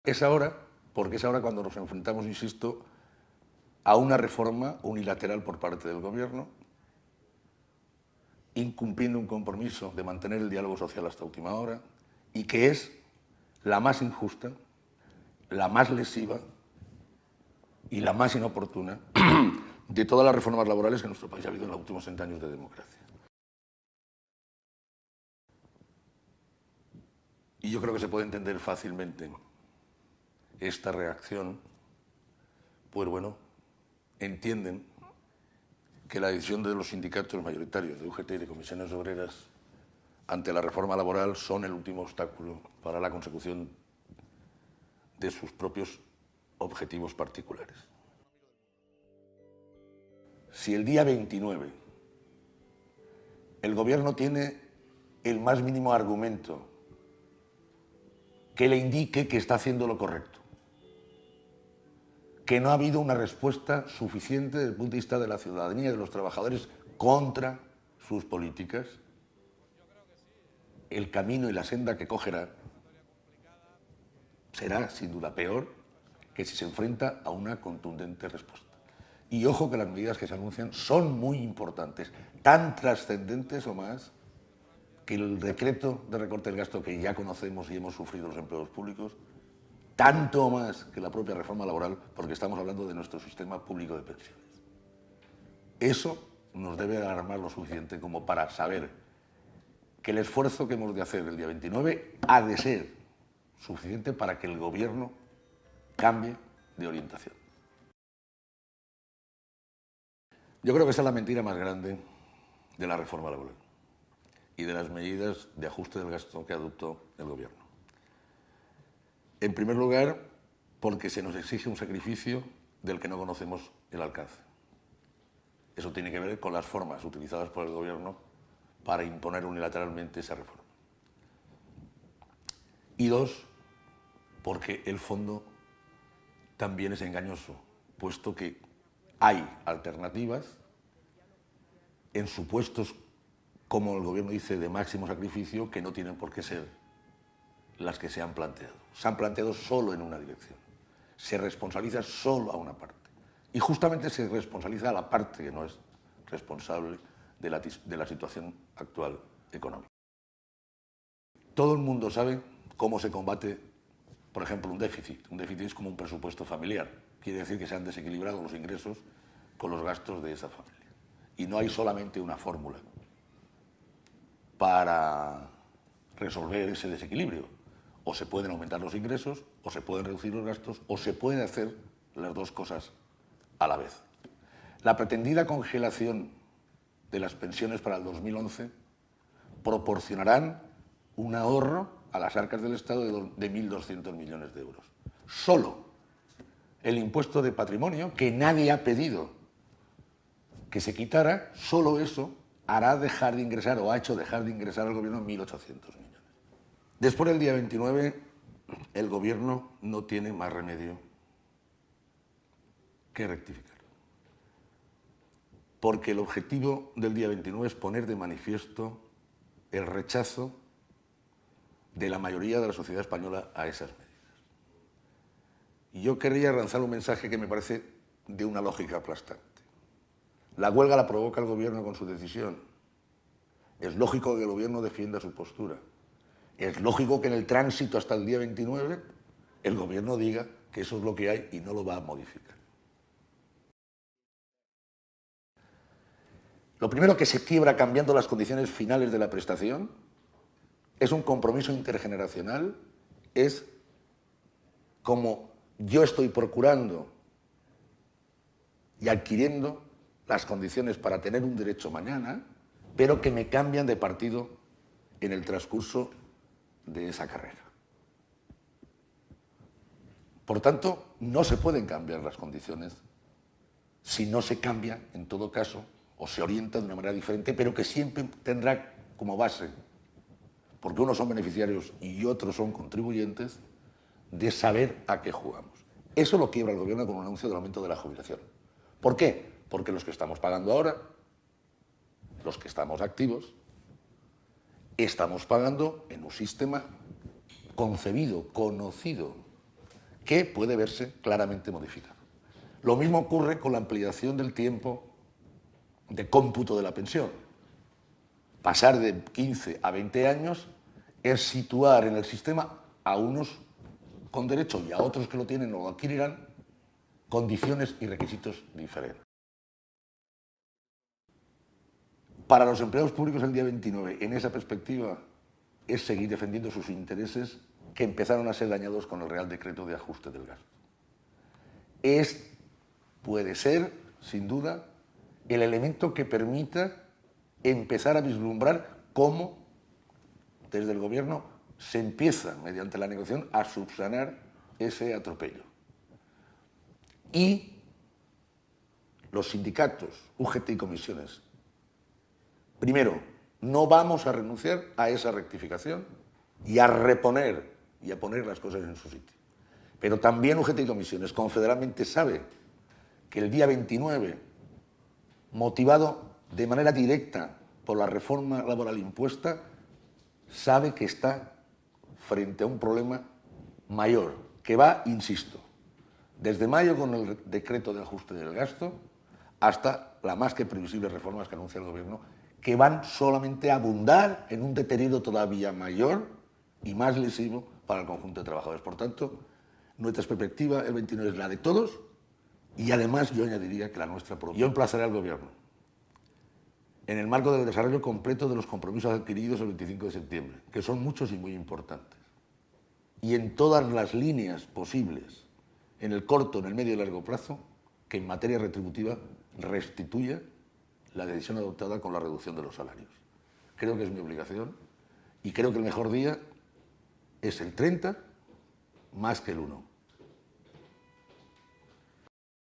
Es ahora, porque es ahora cuando nos enfrentamos, insisto, a una reforma unilateral por parte del Gobierno, incumpliendo un compromiso de mantener el diálogo social hasta última hora, y que es la más injusta, la más lesiva y la más inoportuna de todas las reformas laborales que nuestro país ha habido en los últimos 60 años de democracia. Y yo creo que se puede entender fácilmente esta reacción, pues bueno, entienden que la decisión de los sindicatos mayoritarios de UGT y de comisiones obreras ante la reforma laboral son el último obstáculo para la consecución de sus propios objetivos particulares. Si el día 29 el Gobierno tiene el más mínimo argumento que le indique que está haciendo lo correcto, que no ha habido una respuesta suficiente desde el punto de vista de la ciudadanía y de los trabajadores contra sus políticas, el camino y la senda que cogerá será, sin duda, peor que si se enfrenta a una contundente respuesta. Y ojo que las medidas que se anuncian son muy importantes, tan trascendentes o más que el decreto de recorte del gasto que ya conocemos y hemos sufrido los empleados públicos, tanto más que la propia reforma laboral, porque estamos hablando de nuestro sistema público de pensiones. Eso nos debe alarmar lo suficiente como para saber que el esfuerzo que hemos de hacer el día 29 ha de ser suficiente para que el Gobierno cambie de orientación. Yo creo que esa es la mentira más grande de la reforma laboral y de las medidas de ajuste del gasto que adoptó el Gobierno. En primer lugar, porque se nos exige un sacrificio del que no conocemos el alcance. Eso tiene que ver con las formas utilizadas por el Gobierno para imponer unilateralmente esa reforma. Y dos, porque el fondo también es engañoso, puesto que hay alternativas en supuestos, como el Gobierno dice, de máximo sacrificio, que no tienen por qué ser las que se han planteado. Se han planteado solo en una dirección. Se responsabiliza solo a una parte. Y justamente se responsabiliza a la parte que no es responsable de la situación actual económica. Todo el mundo sabe cómo se combate, por ejemplo, un déficit. Un déficit es como un presupuesto familiar. Quiere decir que se han desequilibrado los ingresos con los gastos de esa familia. Y no hay solamente una fórmula para resolver ese desequilibrio. O se pueden aumentar los ingresos, o se pueden reducir los gastos, o se pueden hacer las dos cosas a la vez. La pretendida congelación de las pensiones para el 2011 proporcionarán un ahorro a las arcas del Estado de 1.200 millones de euros. Solo el impuesto de patrimonio, que nadie ha pedido que se quitara, solo eso hará dejar de ingresar o ha hecho dejar de ingresar al Gobierno 1.800 millones. Después del día 29, el Gobierno no tiene más remedio que rectificar. Porque el objetivo del día 29 es poner de manifiesto el rechazo de la mayoría de la sociedad española a esas medidas. Y yo querría lanzar un mensaje que me parece de una lógica aplastante. La huelga la provoca el Gobierno con su decisión. Es lógico que el Gobierno defienda su postura. Es lógico que en el tránsito hasta el día 29 el Gobierno diga que eso es lo que hay y no lo va a modificar. Lo primero que se quiebra cambiando las condiciones finales de la prestación es un compromiso intergeneracional, es como yo estoy procurando y adquiriendo las condiciones para tener un derecho mañana, pero que me cambian de partido en el transcurso de esa carrera. Por tanto, no se pueden cambiar las condiciones si no se cambia, en todo caso, o se orienta de una manera diferente, pero que siempre tendrá como base, porque unos son beneficiarios y otros son contribuyentes, de saber a qué jugamos. Eso lo quiebra el Gobierno con un anuncio del aumento de la jubilación. ¿Por qué? Porque los que estamos pagando ahora, los que estamos activos, estamos pagando en un sistema concebido, conocido que puede verse claramente modificado. Lo mismo ocurre con la ampliación del tiempo de cómputo de la pensión. Pasar de 15 a 20 años es situar en el sistema a unos con derecho y a otros que lo tienen o lo adquirirán condiciones y requisitos diferentes. Para los empleados públicos el día 29, en esa perspectiva, es seguir defendiendo sus intereses que empezaron a ser dañados con el Real Decreto de Ajuste del Gasto. Puede ser, sin duda, el elemento que permita empezar a vislumbrar cómo, desde el Gobierno, se empieza, mediante la negociación, a subsanar ese atropello. Y los sindicatos, UGT y comisiones, primero, no vamos a renunciar a esa rectificación y a reponer y a poner las cosas en su sitio. Pero también UGT y comisiones confederalmente sabe que el día 29, motivado de manera directa por la reforma laboral impuesta, sabe que está frente a un problema mayor, que va, insisto, desde mayo con el decreto de ajuste del gasto hasta las más que previsibles reformas que anuncia el Gobierno, que van solamente a abundar en un deterioro todavía mayor y más lesivo para el conjunto de trabajadores. Por tanto, nuestra perspectiva el 29 es la de todos y además yo añadiría que la nuestra propia. Yo emplazaré al Gobierno, en el marco del desarrollo completo de los compromisos adquiridos el 25 de septiembre, que son muchos y muy importantes, y en todas las líneas posibles, en el corto, en el medio y largo plazo, que en materia retributiva restituya la decisión adoptada con la reducción de los salarios. Creo que es mi obligación y creo que el mejor día es el 30 más que el 1.